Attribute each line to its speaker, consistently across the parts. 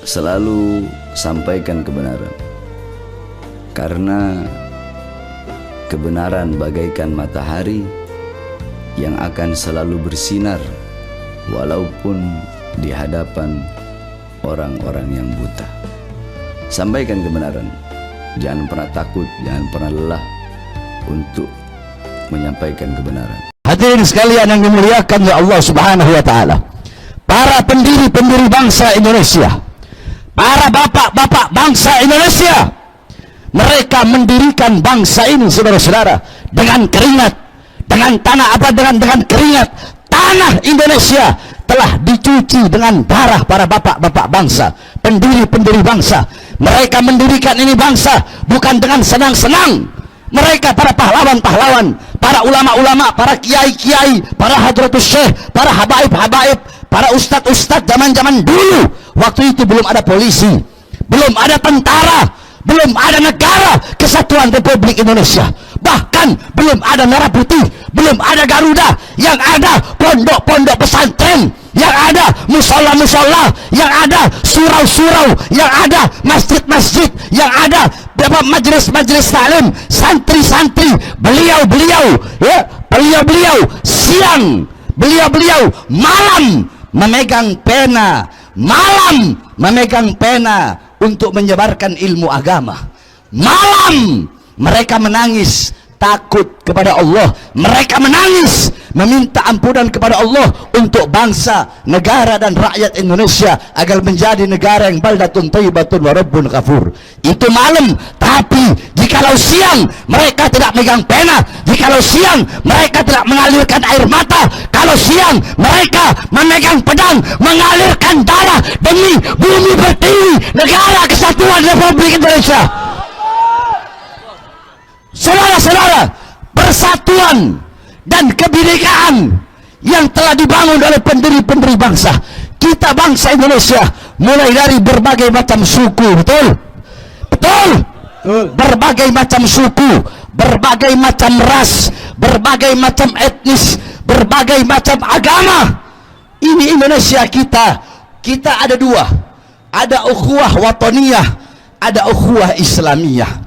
Speaker 1: selalu sampaikan kebenaran, karena kebenaran bagaikan matahari yang akan selalu bersinar walaupun di hadapan orang-orang yang buta. Sampaikan kebenaran, jangan pernah takut, jangan pernah lelah untuk menyampaikan kebenaran.
Speaker 2: Hadirin sekalian yang dimuliakan oleh Allah Subhanahu wa taala, para pendiri-pendiri bangsa Indonesia, para bapak-bapak bangsa Indonesia, mereka mendirikan bangsa ini, saudara-saudara, dengan keringat, dengan keringat. Tanah Indonesia telah dicuci dengan darah para bapak-bapak bangsa, pendiri-pendiri bangsa. Mereka mendirikan ini bangsa bukan dengan senang-senang. Mereka para pahlawan-pahlawan, para ulama-ulama, para kiai-kiai, para hadratus syekh, para habaib-habaib, para ustadz-ustadz zaman-zaman dulu. Waktu itu belum ada polisi, belum ada tentara, belum ada negara kesatuan Republik Indonesia, bahkan belum ada merah putih, belum ada Garuda. Yang ada pondok-pondok pesantren, yang ada musola-musola, yang ada surau-surau, yang ada masjid-masjid, yang ada majelis-majelis taklim, santri-santri. Beliau-beliau siang, beliau-beliau malam memegang pena untuk menyebarkan ilmu agama. Malam mereka menangis takut kepada Allah, mereka menangis meminta ampunan kepada Allah untuk bangsa, negara dan rakyat Indonesia agar menjadi negara yang baldatun thayyibatun wa rabbun ghafur. Itu malam. Tapi jikalau siang mereka tidak megang pena, jikalau siang mereka tidak mengalirkan air mata, kalau siang mereka memegang pedang, mengalirkan darah demi bumi pertiwi, negara kesatuan Republik Indonesia. Saudara-saudara, persatuan dan kebinekaan yang telah dibangun oleh pendiri-pendiri bangsa kita, bangsa Indonesia, mulai dari berbagai macam suku, betul? Berbagai macam suku, berbagai macam ras, berbagai macam etnis, berbagai macam agama. Ini Indonesia kita ada dua, ada ukhuwah wataniyah, ada ukhuwah islamiyah.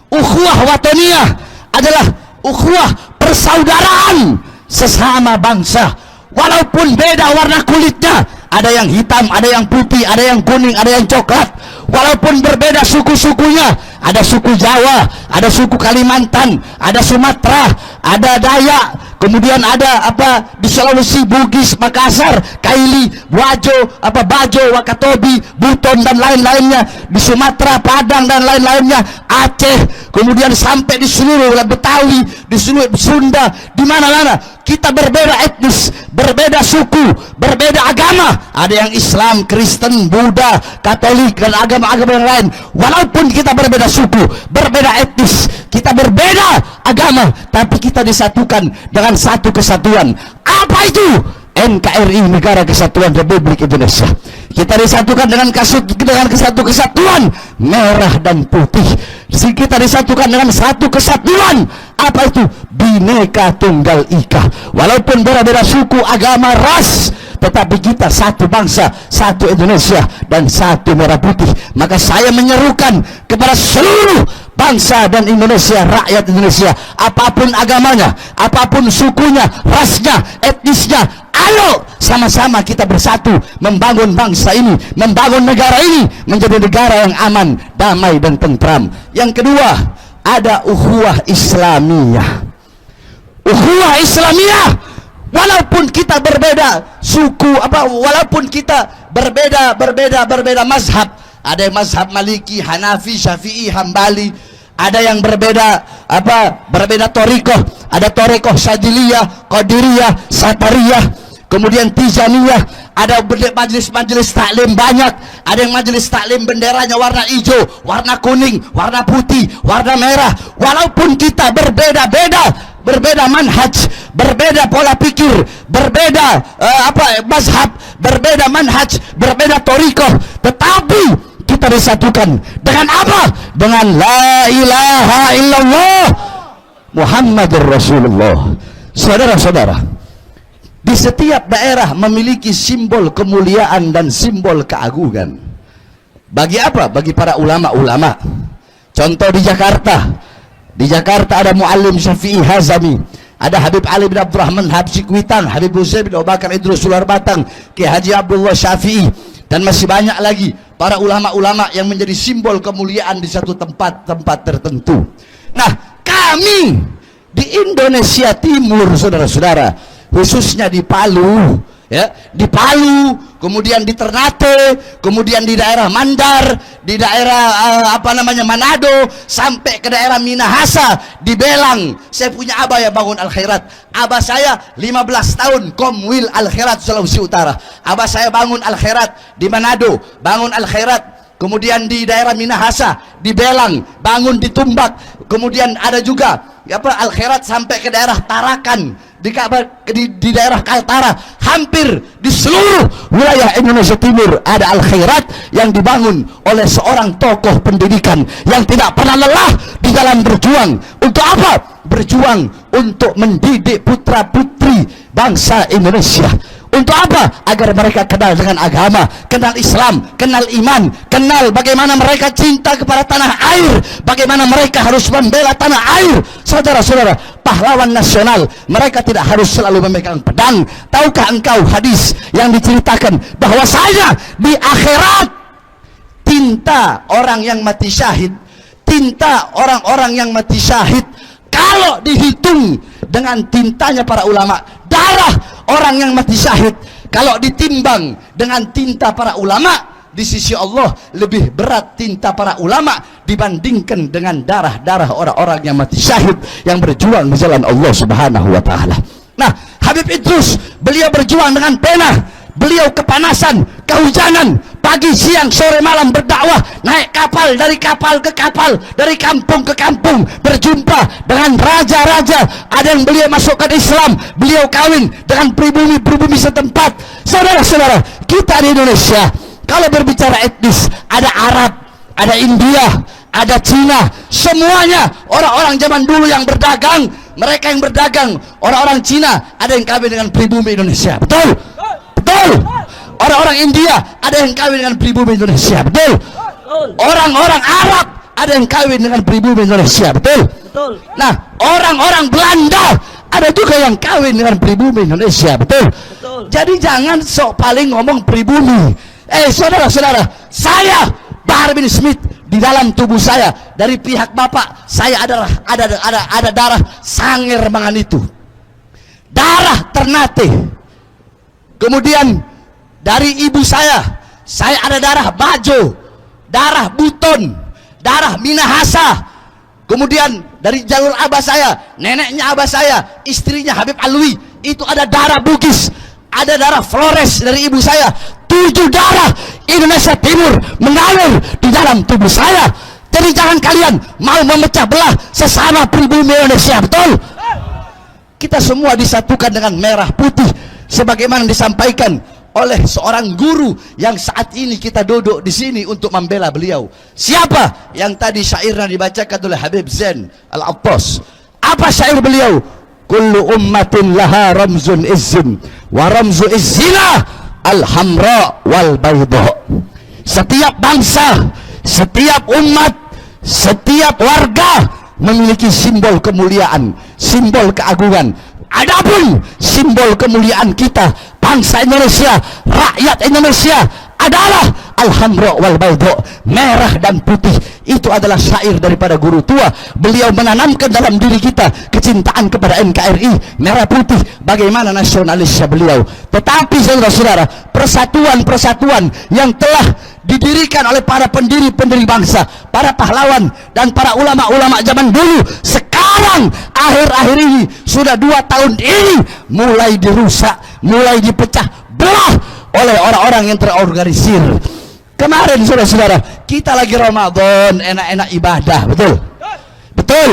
Speaker 2: Ukhuwah wataniyah adalah ukhuwah persaudaraan sesama bangsa, walaupun beda warna kulitnya, ada yang hitam, ada yang putih, ada yang kuning, ada yang coklat, walaupun berbeda suku-sukunya, ada suku Jawa, ada suku Kalimantan, ada Sumatera, ada Dayak, kemudian ada di Sulawesi, Bugis, Makassar, Kaili, Bajo, Wakatobi, Buton dan lain-lainnya, di Sumatera, Padang dan lain-lainnya, Aceh, kemudian sampai di seluruh Betawi, di seluruh Sunda, di mana-mana kita berbeda etnis, berbeda suku, berbeda agama. Ada yang Islam, Kristen, Buddha, Katolik dan agama-agama yang lain. Walaupun kita berbeda suku, berbeda etnis, kita berbeda agama, tapi kita disatukan dengan satu kesatuan. Apa itu? NKRI, Negara Kesatuan Republik Indonesia. Kita disatukan dengan satu kesatuan merah dan putih. Kita disatukan dengan satu kesatuan. Apa itu? Bhinneka Tunggal Ika. Walaupun berbeda suku, agama, ras, tetapi kita satu bangsa, satu Indonesia, dan satu merah putih. Maka saya menyerukan kepada seluruh bangsa dan Indonesia, rakyat Indonesia, apapun agamanya, apapun sukunya, rasnya, etnisnya, ayo sama-sama kita bersatu membangun bangsa ini, membangun negara ini menjadi negara yang aman, damai dan tentram. Yang kedua, ada ukhuwah Islamiyah. Ukhuwah Islamiyah, walaupun kita berbeda suku, walaupun kita berbeda mazhab, ada yang mazhab Maliki, Hanafi, Syafi'i, Hambali, ada yang berbeda thariqah, ada thariqah Syadziliyah, Qadiriyah, Satariyah, kemudian Tijaniyah, ada majelis-majelis taklim banyak, ada yang majelis taklim benderanya warna hijau, warna kuning, warna putih, warna merah. Walaupun kita berbeda manhaj, berbeda pola pikir, berbeda mazhab, berbeda manhaj, berbeda thariqah, tetapi kita disatukan dengan apa? Dengan la ilaha illallah Muhammadur Rasulullah. Saudara-saudara, di setiap daerah memiliki simbol kemuliaan dan simbol keagungan. Bagi apa? Bagi para ulama-ulama. Contoh di Jakarta. Di Jakarta ada Muallim Syafi'i Hazami, ada Habib Ali bin Abdurrahman Habsyi Kuitang, Habib Husain bin Abu Bakar Idrus Sular Batang, Ki Haji Abdullah Syafi'i, dan masih banyak lagi para ulama-ulama yang menjadi simbol kemuliaan di satu tempat-tempat tertentu. Nah, kami di Indonesia Timur, saudara-saudara, khususnya di Palu, ya, di Palu, kemudian di Ternate, kemudian di daerah Mandar, di daerah Manado, sampai ke daerah Minahasa, di Belang. Saya punya abah yang bangun Al Khairat. Abah saya 15 tahun Komwil Al Khairat Sulawesi Utara. Abah saya bangun Al Khairat di Manado, bangun Al Khairat. Kemudian di daerah Minahasa, di Belang, bangun di Tumbak. Kemudian ada juga Al Khairat sampai ke daerah Tarakan, di daerah Kaltara. Hampir di seluruh wilayah Indonesia Timur ada Al Khairat yang dibangun oleh seorang tokoh pendidikan yang tidak pernah lelah di dalam berjuang. Untuk apa? Berjuang untuk mendidik putra putri bangsa Indonesia. Untuk apa? Agar mereka kenal dengan agama, kenal Islam, kenal iman, kenal bagaimana mereka cinta kepada tanah air, bagaimana mereka harus membela tanah air. Saudara-saudara, pahlawan nasional, mereka tidak harus selalu memegang pedang. Tahukah engkau hadis yang diceritakan bahwasanya di akhirat tinta orang yang mati syahid, tinta orang-orang yang mati syahid, kalau dihitung dengan tintanya para ulama, darah orang yang mati syahid kalau ditimbang dengan tinta para ulama, di sisi Allah lebih berat tinta para ulama dibandingkan dengan darah-darah orang-orang yang mati syahid yang berjuang di jalan Allah Subhanahu wa taala. Nah, Habib Idrus, beliau berjuang dengan pena. Beliau kepanasan, kehujanan, pagi, siang, sore, malam berdakwah, naik kapal ke kapal, dari kampung ke kampung, berjumpa dengan raja-raja. Ada yang beliau masukkan Islam, beliau kawin dengan pribumi-pribumi setempat. Saudara-saudara, kita di Indonesia, kalau berbicara etnis, ada Arab, ada India, ada Cina, semuanya orang-orang zaman dulu yang berdagang. Mereka yang berdagang, orang-orang Cina, ada yang kawin dengan pribumi Indonesia. Betul? Betul. Orang-orang India ada yang kawin dengan pribumi Indonesia. Betul. Orang-orang Arab ada yang kawin dengan pribumi Indonesia. Betul. Betul. Nah, orang-orang Belanda ada juga yang kawin dengan pribumi Indonesia. Betul. Betul. Jadi jangan sok paling ngomong pribumi. Saudara-saudara, saya Bahar bin Smith, di dalam tubuh saya dari pihak bapak saya ada darah Sangir Manganitu, darah Ternate. Kemudian dari ibu saya ada darah Bajo, darah Buton, darah Minahasa. Kemudian dari jalur abah saya, neneknya abah saya, istrinya Habib Alwi, itu ada darah Bugis, ada darah Flores dari ibu saya. 7 darah Indonesia Timur mengalir di dalam tubuh saya. Jadi jangan kalian mau memecah belah sesama pribumi Indonesia. Betul? Kita semua disatukan dengan merah putih, sebagaimana disampaikan oleh seorang guru yang saat ini kita duduk di sini untuk membela beliau. Siapa? Yang tadi syairnya dibacakan oleh Habib Zain Al-Attas. Apa syair beliau? Kullu ummatin laha ramzun izzin wa ramzu izzina al-hamra wal bayda. Setiap bangsa, setiap umat, setiap warga memiliki simbol kemuliaan, simbol keagungan. Adapun simbol kemuliaan kita, bangsa Indonesia, rakyat Indonesia, adalah al-hamra wal bayda, merah dan putih. Itu adalah syair daripada guru tua. Beliau menanamkan dalam diri kita kecintaan kepada NKRI, merah putih, bagaimana nasionalisnya beliau. Tetapi saudara-saudara, persatuan-persatuan yang telah didirikan oleh para pendiri-pendiri bangsa, para pahlawan dan para ulama-ulama zaman dulu, sekarang akhir-akhir ini, sudah 2 tahun ini, mulai dirusak, mulai dipecah belah oleh orang-orang yang terorganisir. Kemarin saudara-saudara, kita lagi Ramadan, enak-enak ibadah. Betul? Betul?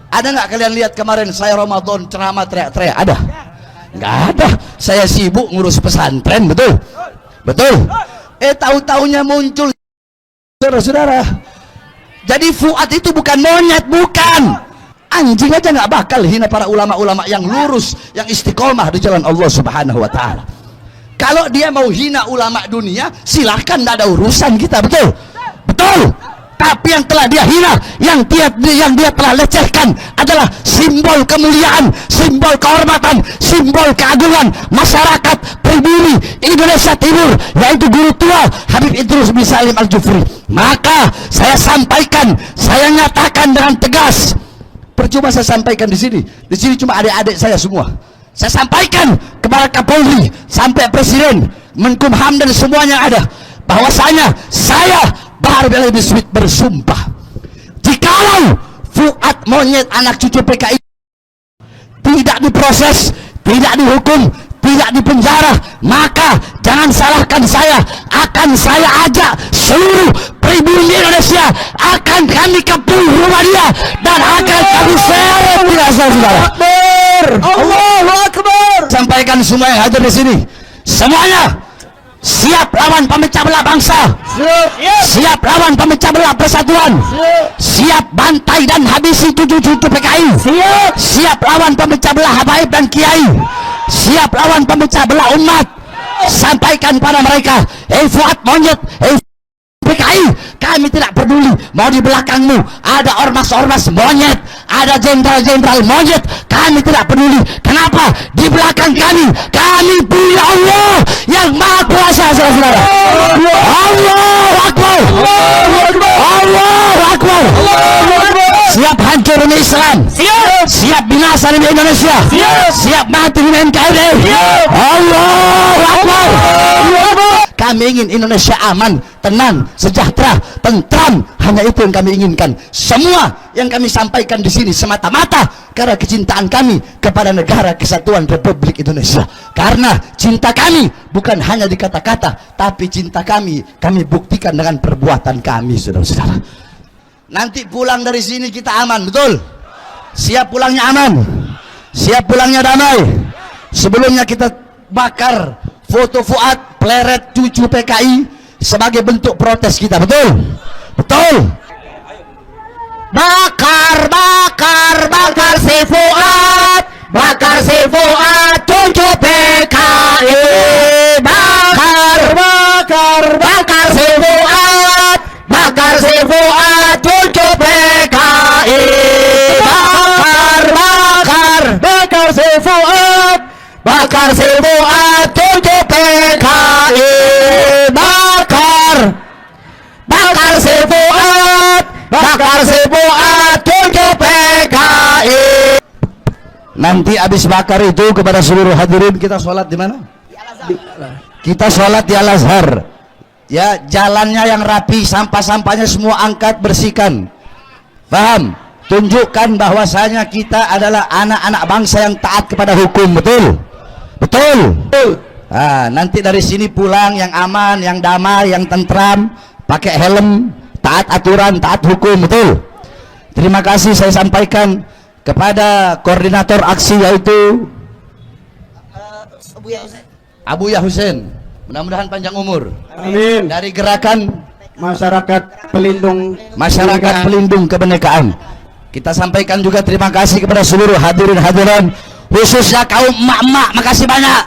Speaker 2: Ada nggak kalian lihat kemarin saya Ramadan ceramah teriak-teriak? Ada? Nggak ada. Saya sibuk ngurus pesantren. Betul? Betul? Tahu-taunya muncul saudara-saudara. Jadi Fuad itu bukan monyet, bukan. Anjing aja nggak bakal hina para ulama-ulama yang lurus, yang istiqomah di jalan Allah Subhanahu wa taala. Kalau dia mau hina ulama dunia, silahkan, tidak ada urusan kita, betul? Betul. Tapi yang telah dia hina, yang dia telah lecehkan adalah simbol kemuliaan, simbol kehormatan, simbol keagungan masyarakat pribumi Indonesia Timur, yaitu guru tua Habib Idrus bin Salim Al-Jufri. Maka saya sampaikan, saya nyatakan dengan tegas. Percuma saya sampaikan di sini. Di sini cuma adik-adik saya semua. Saya sampaikan kepada Kapolri sampai Presiden, Menkumham dan semuanya ada, bahwasanya saya Bahar bin Ali bin Smith bersumpah, jikalau Fuad monyet anak cucu PKI tidak diproses, tidak dihukum, tidak dipenjara, maka jangan salahkan saya. Akan saya ajak seluruh pribumi Indonesia, akan kami kepung rumah dia dan akan kami seret di saudara. Allahu Akbar. Sampaikan semua yang hadir di sini, semuanya siap lawan pemecah belah bangsa, siap lawan pemecah belah persatuan, siap bantai dan habisi cucu-cucu PKI, siap lawan pemecah belah habaib dan kiai, siap lawan pemecah belah umat. Sampaikan pada mereka, Fuad monyet, PKI, kami tidak peduli mau di belakangmu ada ormas-ormas monyet, ada jenderal-jenderal monyet, kami tidak peduli. Kenapa? Di belakang kami punya Allah yang maha kuasa, saudara. Allahu Akbar. Allahu Akbar. Siap hancur demi Islam, siap binasa demi Indonesia, siap mati demi NKRI. Allahu Akbar. Kami ingin Indonesia aman, tenang, sejahtera, tentram. Hanya itu yang kami inginkan. Semua yang kami sampaikan di sini semata-mata karena kecintaan kami kepada negara kesatuan Republik Indonesia. Karena cinta kami bukan hanya di kata-kata, tapi cinta kami buktikan dengan perbuatan kami, saudara-saudara. Nanti pulang dari sini kita aman, betul? Siap pulangnya aman, siap pulangnya damai. Sebelumnya kita bakar foto Fuad pleret cucu PKI sebagai bentuk protes kita, betul? Betul. Bakar, bakar, bakar si Fuad, bakar si Fuad cucu PKI. Bakar, bakar, bakar si Fuad, bakar si Fuad cucu PKI. Bakar, bakar, bakar si Fuad, bakar si Fuad cucu PKI. Bakar, bakar si Fuad, bakar si Fuad cucu PKI. Nanti habis bakar itu kepada seluruh hadirin kita sholat di mana? Kita sholat di Al-Azhar. Ya, jalannya yang rapi, sampah-sampahnya semua angkat, bersihkan. Paham? Tunjukkan bahwasanya kita adalah anak-anak bangsa yang taat kepada hukum, betul? Betul. Nah, nanti dari sini pulang yang aman, yang damai, yang tentram, pakai helm, taat aturan, taat hukum, betul? Terima kasih saya sampaikan kepada koordinator aksi yaitu Abu Yahusen. Mudah-mudahan panjang umur.
Speaker 3: Amin.
Speaker 2: Dari gerakan
Speaker 3: Masyarakat
Speaker 2: Pelindung Kebenekaan. Kita sampaikan juga terima kasih kepada seluruh hadirin-hadiran, khususnya kaum emak-emak. Makasih banyak.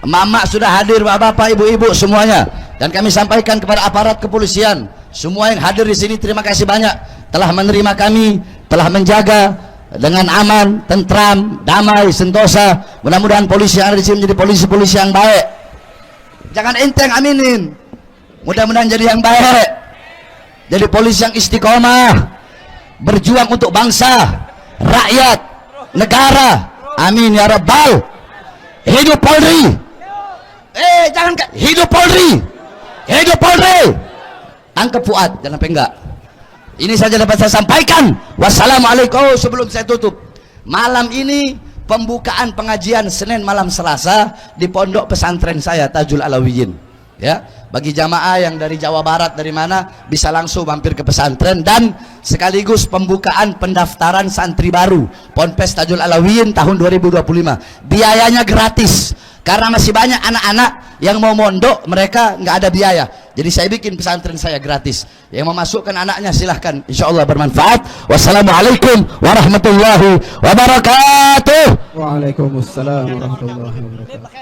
Speaker 2: Emak-emak sudah hadir, bapak-bapak, ibu-ibu semuanya. Dan kami sampaikan kepada aparat kepolisian, semua yang hadir di sini terima kasih banyak telah menerima kami, telah menjaga dengan aman, tentram, damai, sentosa. Mudah-mudahan polisi yang ada di sini menjadi polisi-polisi yang baik. Jangan enteng aminin. Mudah-mudahan jadi yang baik. Jadi polisi yang istiqomah, berjuang untuk bangsa, rakyat, negara. Amin ya Rabbal. Hidup Polri. Jangan hidup Polri. Hidup Polri. Angkat Fuad, jangan penggak. Ini saja dapat saya sampaikan. Wassalamualaikum. Sebelum saya tutup, malam ini pembukaan pengajian Senin malam Selasa di pondok pesantren saya Tajul Alawiyin. Ya, bagi jamaah yang dari Jawa Barat dari mana bisa langsung mampir ke pesantren, dan sekaligus pembukaan pendaftaran santri baru Ponpes Tajul Alawiyin tahun 2025. Biayanya gratis karena masih banyak anak-anak yang mau mondok, mereka nggak ada biaya. Jadi saya bikin pesantren saya gratis. Yang memasukkan anaknya silahkan, insya Allah bermanfaat. Wassalamualaikum warahmatullahi wabarakatuh.
Speaker 3: Waalaikumsalam warahmatullahi wabarakatuh.